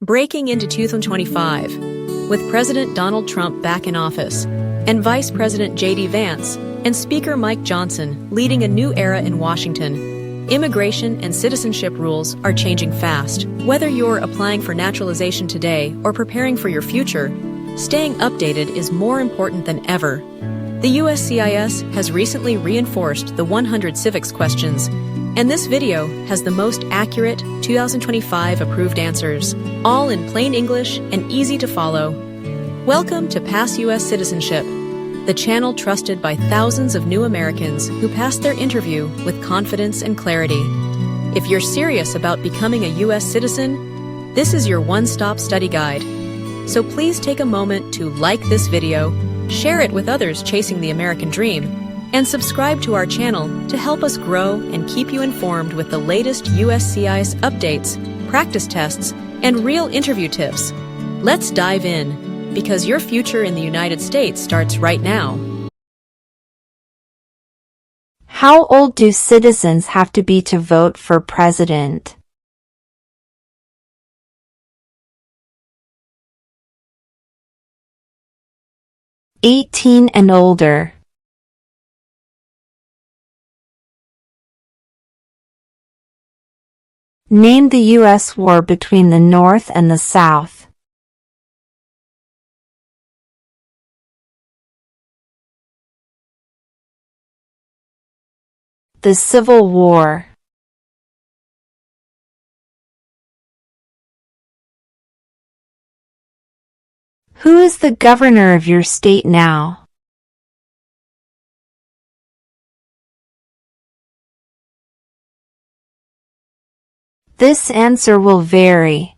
Breaking into 2025, with President Donald Trump back in office, and Vice President J.D. Vance and Speaker Mike Johnson leading a new era in Washington, immigration and citizenship rules are changing fast. Whether you're applying for naturalization today or preparing for your future, staying updated is more important than ever. The USCIS has recently reinforced the 100 civics questions, and this video has the most accurate 2025 approved answers, all in plain English and easy to follow. Welcome to Pass U.S. Citizenship, the channel trusted by thousands of new Americans who pass their interview with confidence and clarity. If you're serious about becoming a U.S. citizen, this is your one-stop study guide. So please take a moment to like this video, share it with others chasing the American dream, and subscribe to our channel to help us grow and keep you informed with the latest USCIS updates, practice tests, and real interview tips. Let's dive in, because your future in the United States starts right now. How old do citizens have to be to vote for president? "18 and older." Name the U.S. war between the North and the South. The Civil War. Who is the governor of your state now? This answer will vary.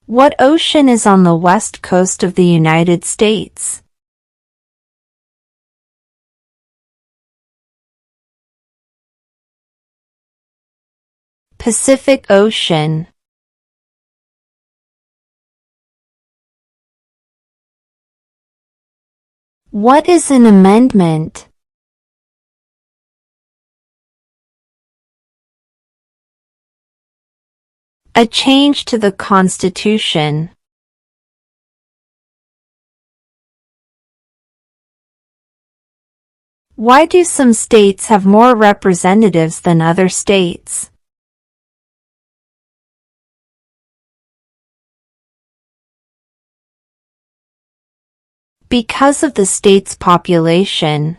What ocean is on the west coast of the United States? Pacific Ocean. What is an amendment? A change to the Constitution. Why do some states have more representatives than other states? Because of the state's population.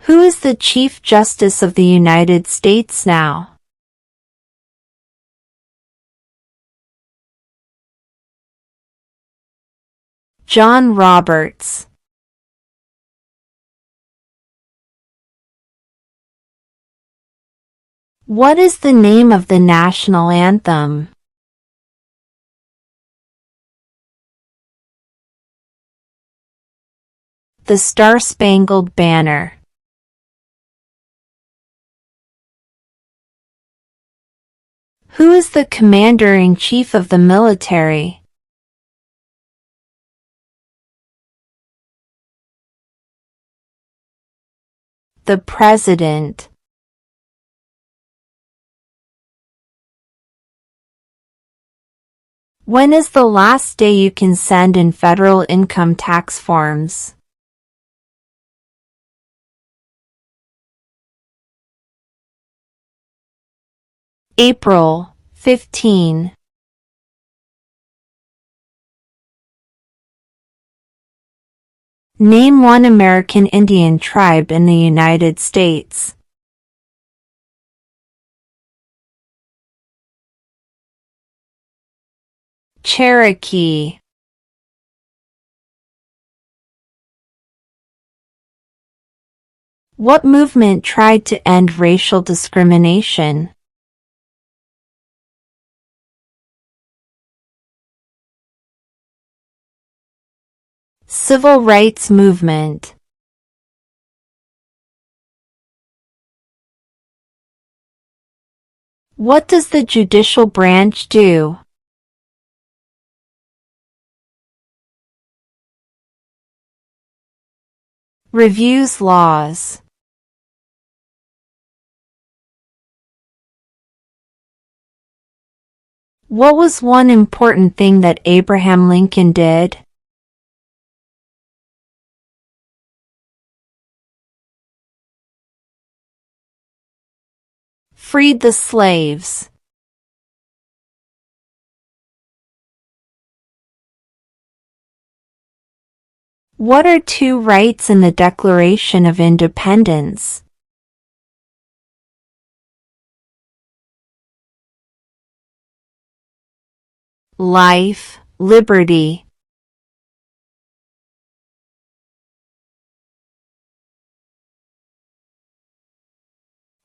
Who is the Chief Justice of the United States now? John Roberts. What is the name of the national anthem? The Star-Spangled Banner. Who is the Commander-in-Chief of the military? The President. When is the last day you can send in federal income tax forms? April 15. Name one American Indian tribe in the United States. Cherokee. What movement tried to end racial discrimination? Civil rights movement. What does the judicial branch do? Reviews laws. What was one important thing that Abraham Lincoln did? Freed the slaves. What are two rights in the Declaration of Independence? Life, liberty.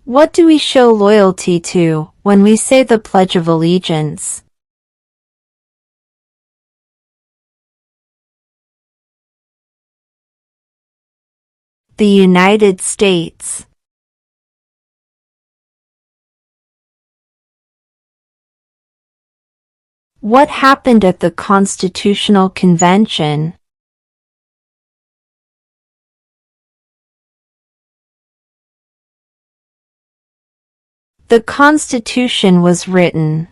What do we show loyalty to when we say the Pledge of Allegiance? The United States. What happened at the Constitutional Convention? The Constitution was written.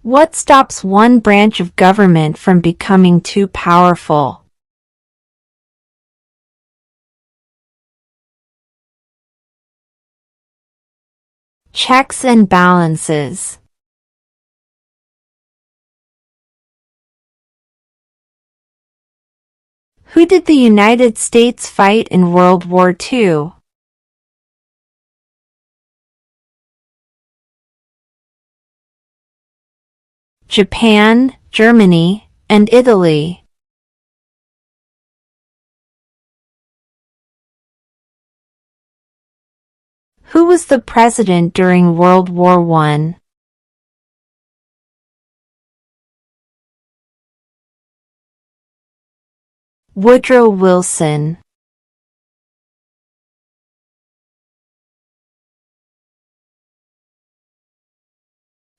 What stops one branch of government from becoming too powerful? Checks and balances. Who did the United States fight in World War II? Japan, Germany, and Italy. Who was the president during World War I? Woodrow Wilson.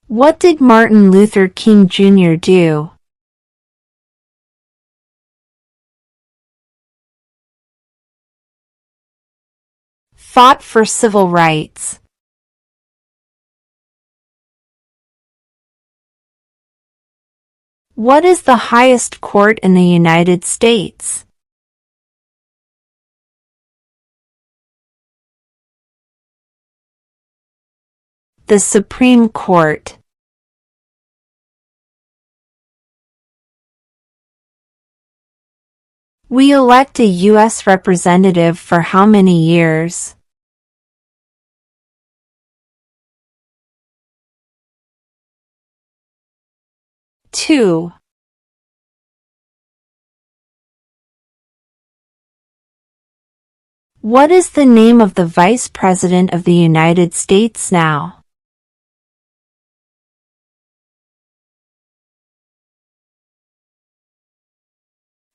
What did Martin Luther King Jr. do? Fought for civil rights. What is the highest court in the United States? The Supreme Court. We elect a U.S. representative for how many years? 2. What is the name of the Vice President of the United States now?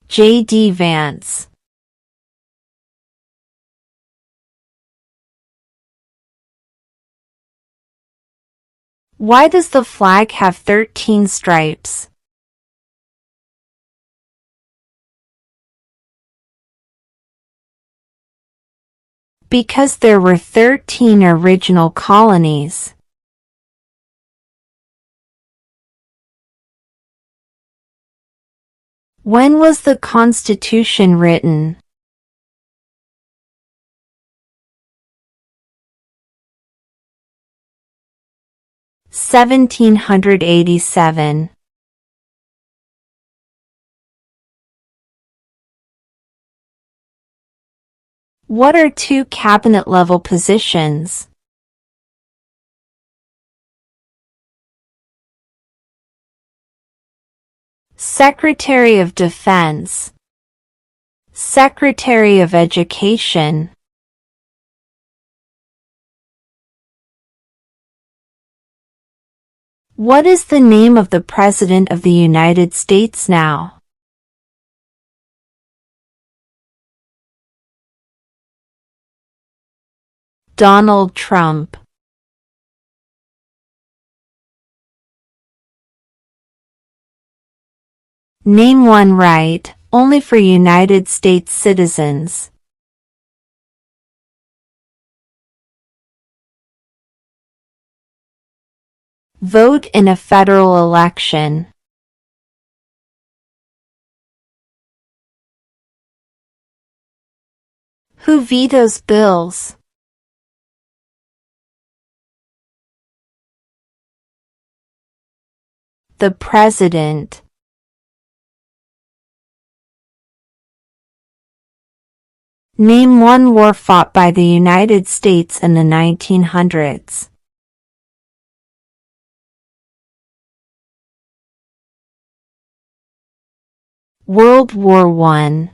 J.D. Vance. Why does the flag have 13 stripes? Because there were 13 original colonies. When was the Constitution written? (1787). What are two cabinet-level positions? Secretary of Defense. Secretary of Education. What is the name of the President of the United States now? Donald Trump. Name one right, only for United States citizens. Vote in a federal election. Who vetoes bills? The President. Name one war fought by the United States in the 1900s. World War I.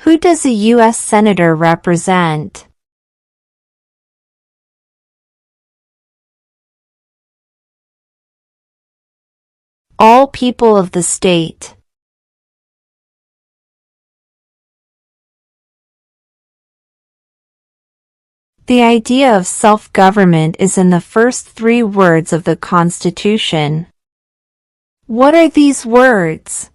Who does a U.S. Senator represent? All people of the state. The idea of self-government is in the first 3 words of the Constitution. What are these words?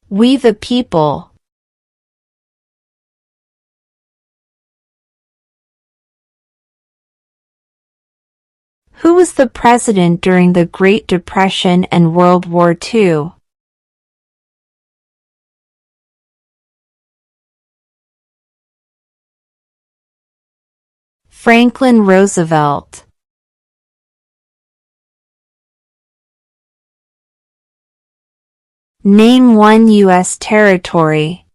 We the people. Who was the president during the Great Depression and World War II? Franklin Roosevelt. Name one U.S. territory.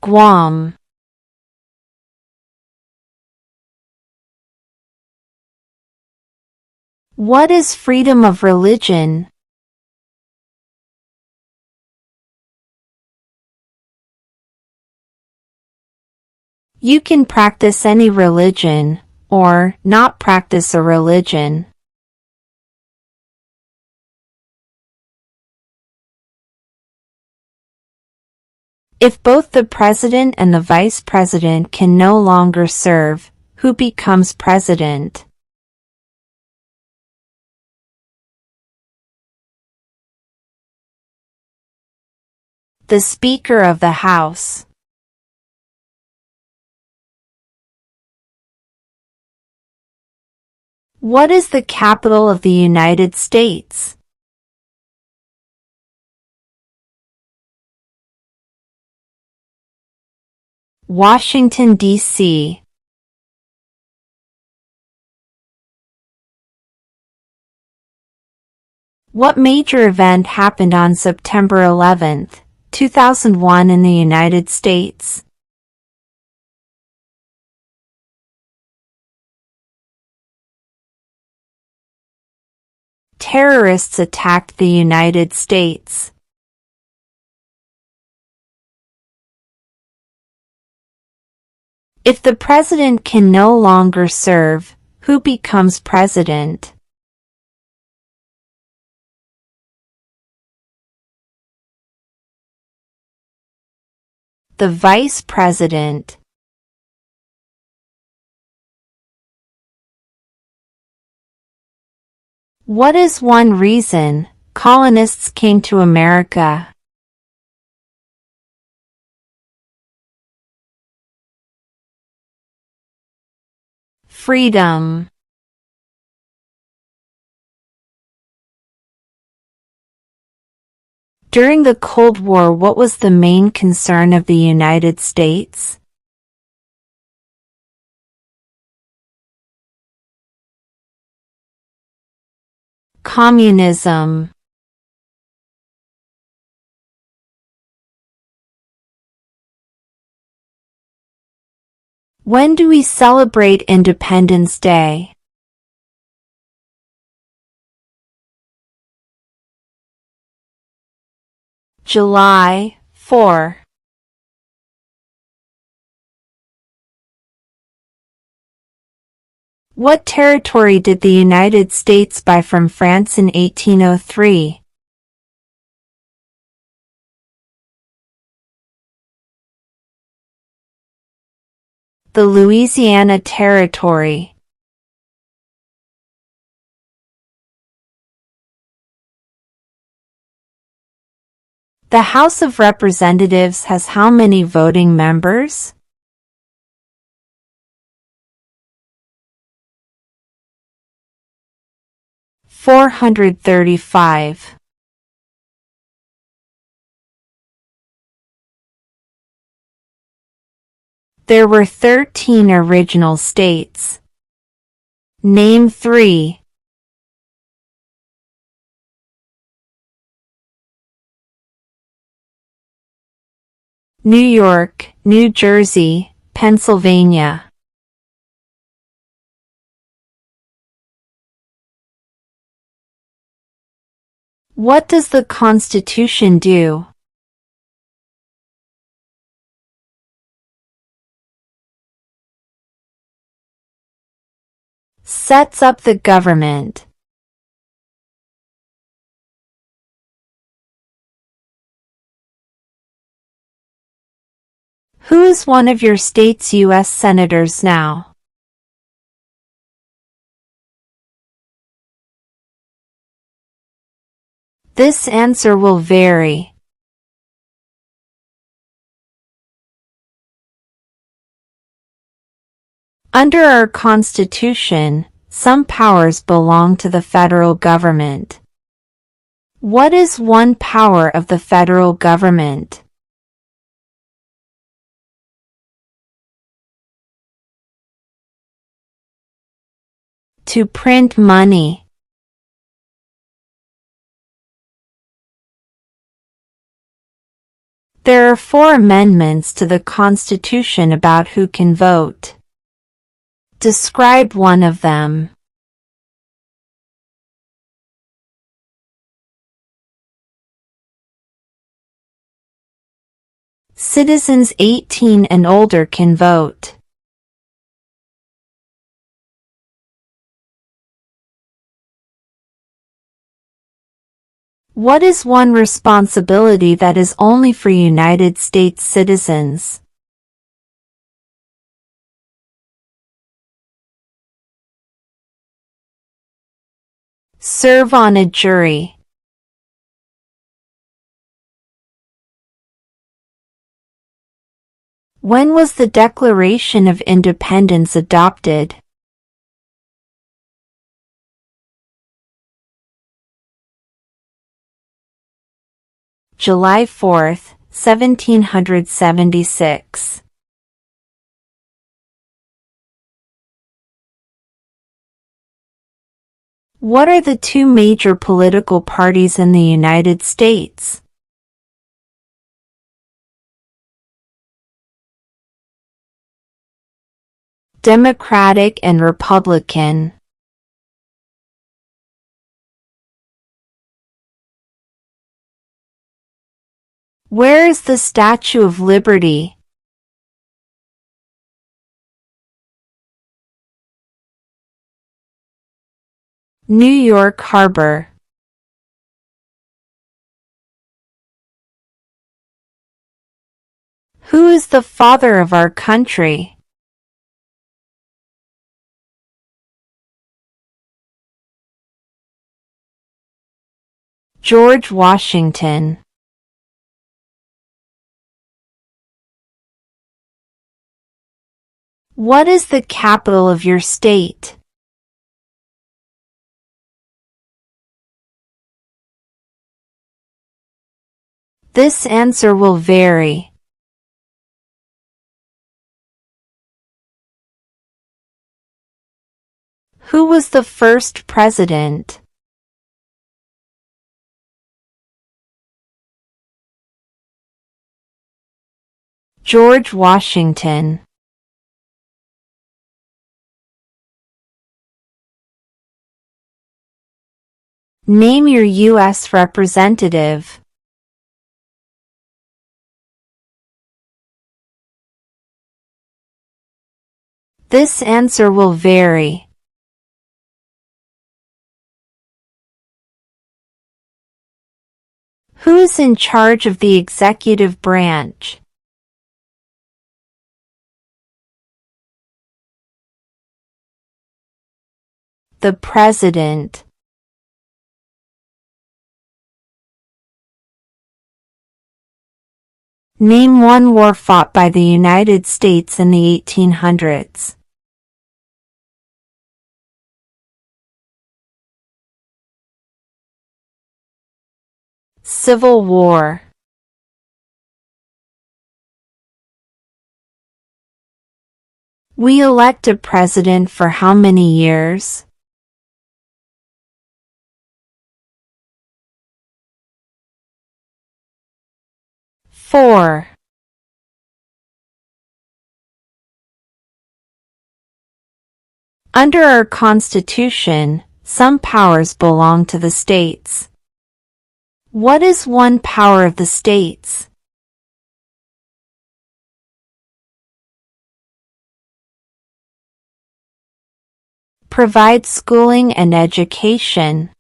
Guam. What is freedom of religion? You can practice any religion, or not practice a religion. If both the president and the vice president can no longer serve, who becomes president? The Speaker of the House. What is the capital of the United States? Washington, D.C. What major event happened on September 11, 2001 in the United States? Terrorists attacked the United States. If the president can no longer serve, who becomes president? The vice president. What is one reason colonists came to America? Freedom. During the Cold War, what was the main concern of the United States? Communism. When do we celebrate Independence Day? July 4. What territory did the United States buy from France in 1803? The Louisiana Territory. The House of Representatives has how many voting members? 435. There were 13 original states. Name 3. New York, New Jersey, Pennsylvania. What does the Constitution do? Sets up the government. Who is one of your state's U.S. senators now? This answer will vary. Under our Constitution, some powers belong to the federal government. What is one power of the federal government? To print money. There are 4 amendments to the Constitution about who can vote. Describe one of them. Citizens 18 and older can vote. What is one responsibility that is only for United States citizens? Serve on a jury. When was the Declaration of Independence adopted? July 4, 1776. What are the 2 major political parties in the United States? Democratic and Republican. Where is the Statue of Liberty? New York Harbor. Who is the father of our country? George Washington. What is the capital of your state? This answer will vary. Who was the first president? George Washington. Name your U.S. representative. This answer will vary. Who's in charge of the executive branch? The President. Name one war fought by the United States in the 1800s. Civil War. We elect a president for how many years? 4. Under our Constitution, some powers belong to the states. What is one power of the states? Provide schooling and education.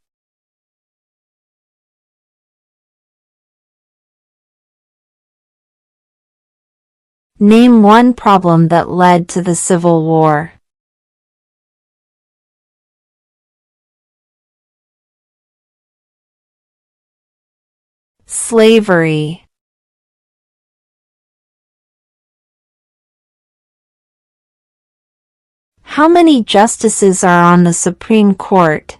Name one problem that led to the Civil War. Slavery. How many justices are on the Supreme Court?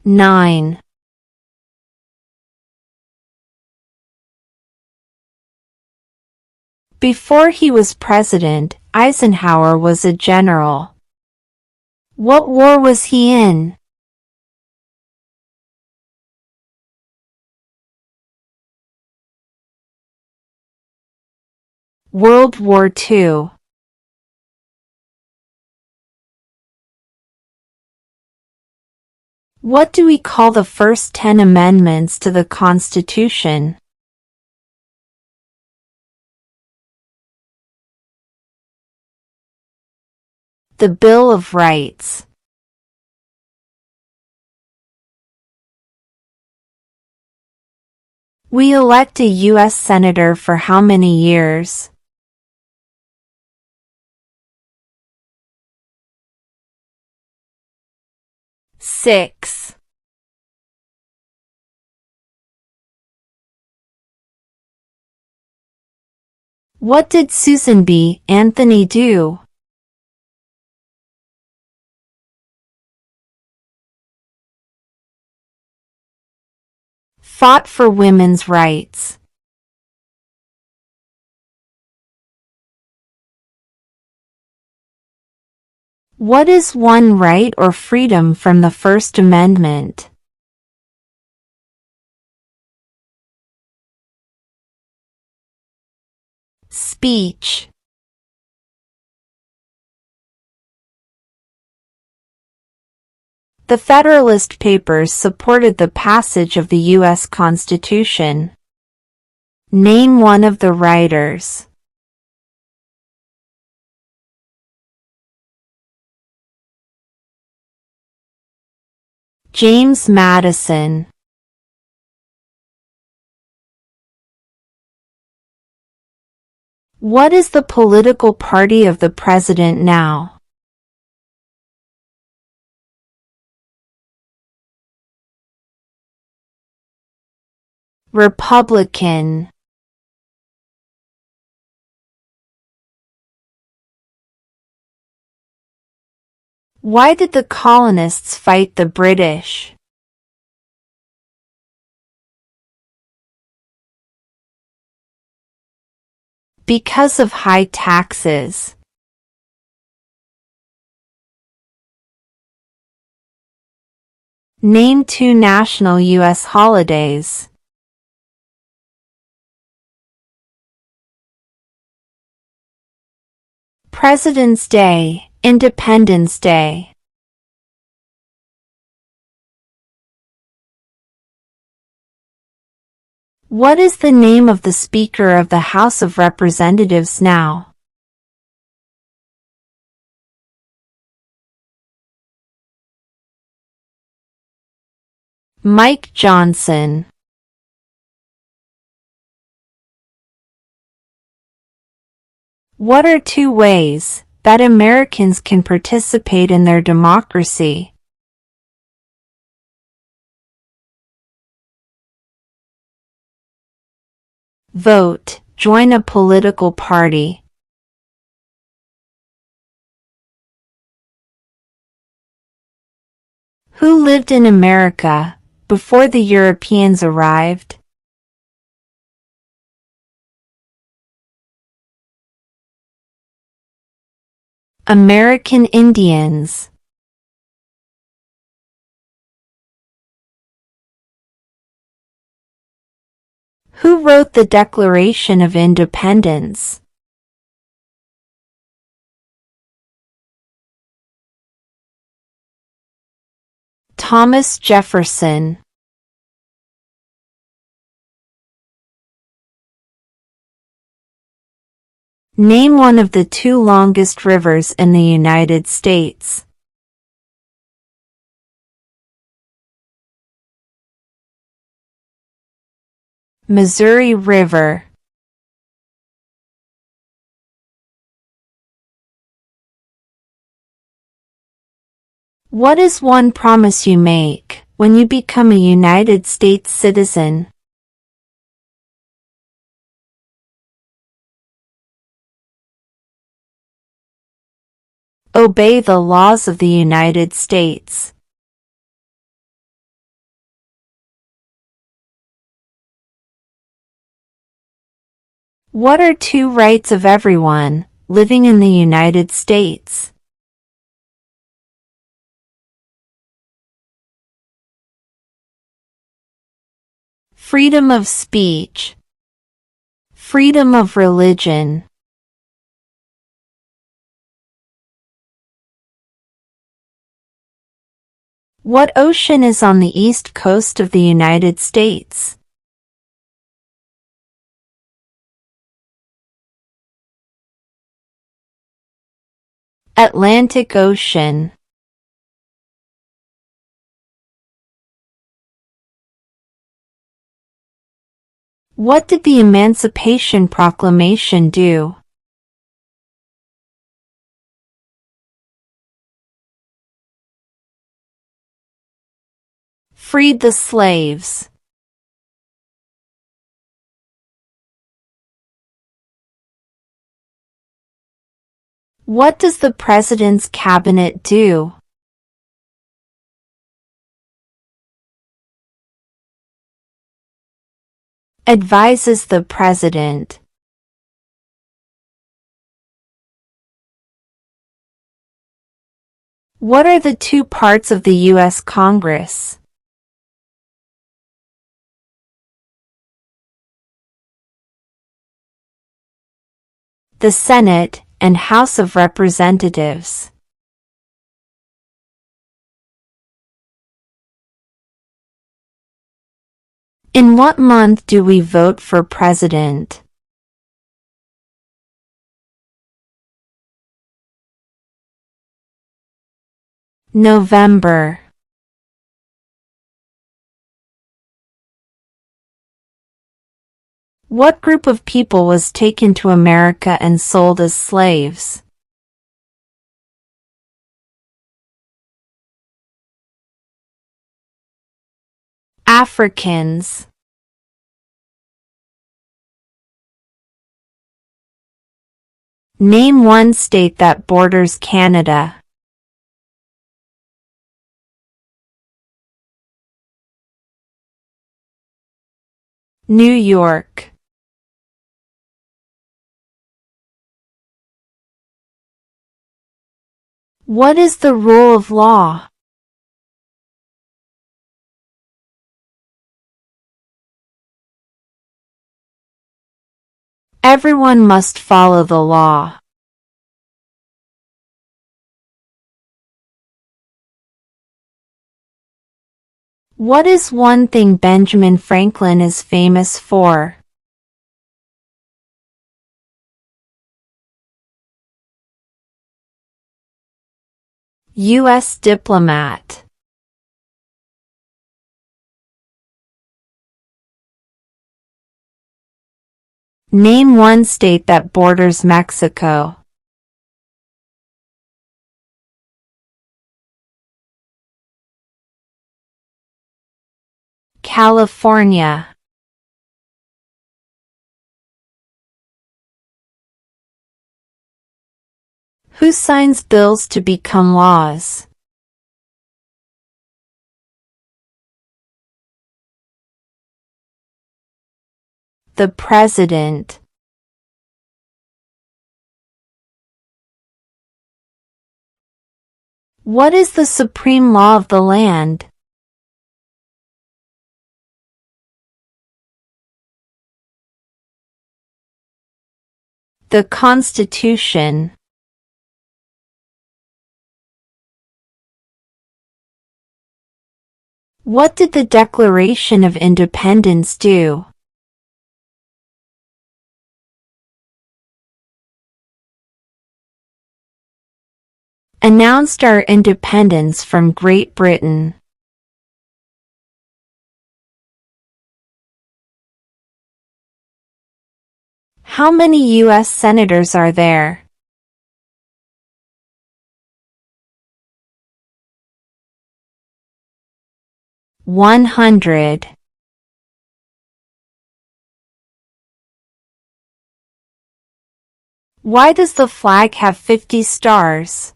9. Before he was president, Eisenhower was a general. What war was he in? World War II. What do we call the first 10 amendments to the Constitution? The Bill of Rights. We elect a U.S. Senator for how many years? 6. What did Susan B. Anthony do? Fought for women's rights. What is one right or freedom from the First Amendment? Speech. The Federalist Papers supported the passage of the U.S. Constitution. Name one of the writers. James Madison. What is the political party of the president now? Republican. Why did the colonists fight the British? Because of high taxes. Name 2 national U.S. holidays. President's Day, Independence Day. What is the name of the Speaker of the House of Representatives now? Mike Johnson. What are 2 ways that Americans can participate in their democracy? Vote. Join a political party. Who lived in America before the Europeans arrived? American Indians. Who wrote the Declaration of Independence? Thomas Jefferson. Name one of the 2 longest rivers in the United States. Missouri River. What is one promise you make when you become a United States citizen? Obey the laws of the United States. What are 2 rights of everyone living in the United States? Freedom of speech. Freedom of religion. What ocean is on the east coast of the United States? Atlantic Ocean. What did the Emancipation Proclamation do? Freed the slaves. What does the President's Cabinet do? Advises the President. What are the 2 parts of the U.S. Congress? The Senate and House of Representatives. In what month do we vote for president? November. What group of people was taken to America and sold as slaves? Africans. Name one state that borders Canada. New York. What is the rule of law? Everyone must follow the law. What is one thing Benjamin Franklin is famous for? U.S. diplomat. Name one state that borders Mexico. California. Who signs bills to become laws? The President. What is the supreme law of the land? The Constitution. What did the Declaration of Independence do? Announced our independence from Great Britain. How many U.S. senators are there? $100. Why does the flag have 50 stars?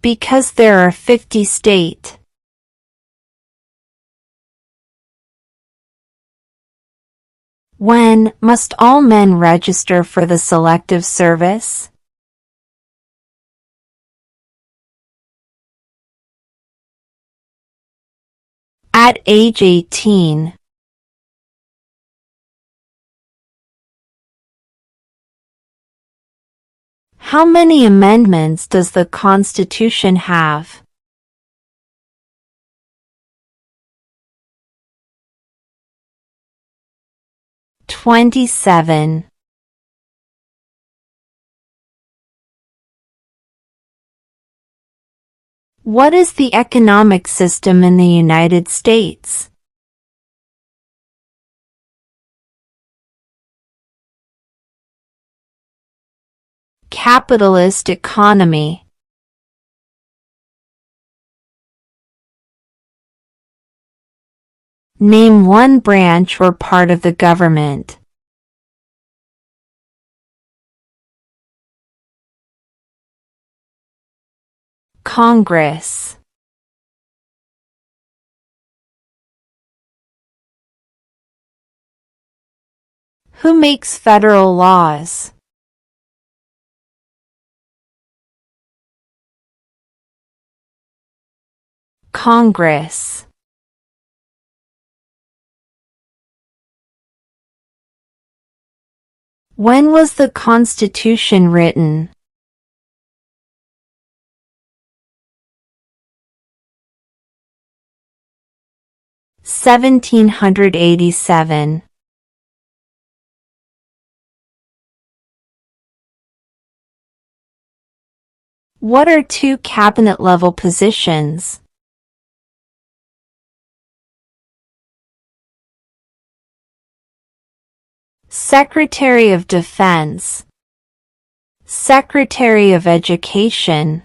Because there are 50 states. When must all men register for the Selective Service? At age 18. How many amendments does the Constitution have? $27. What is the economic system in the United States? Capitalist economy. Name one branch or part of the government. Congress. Who makes federal laws? Congress. When was the Constitution written? (1787). What are two cabinet-level positions? Secretary of Defense, Secretary of Education.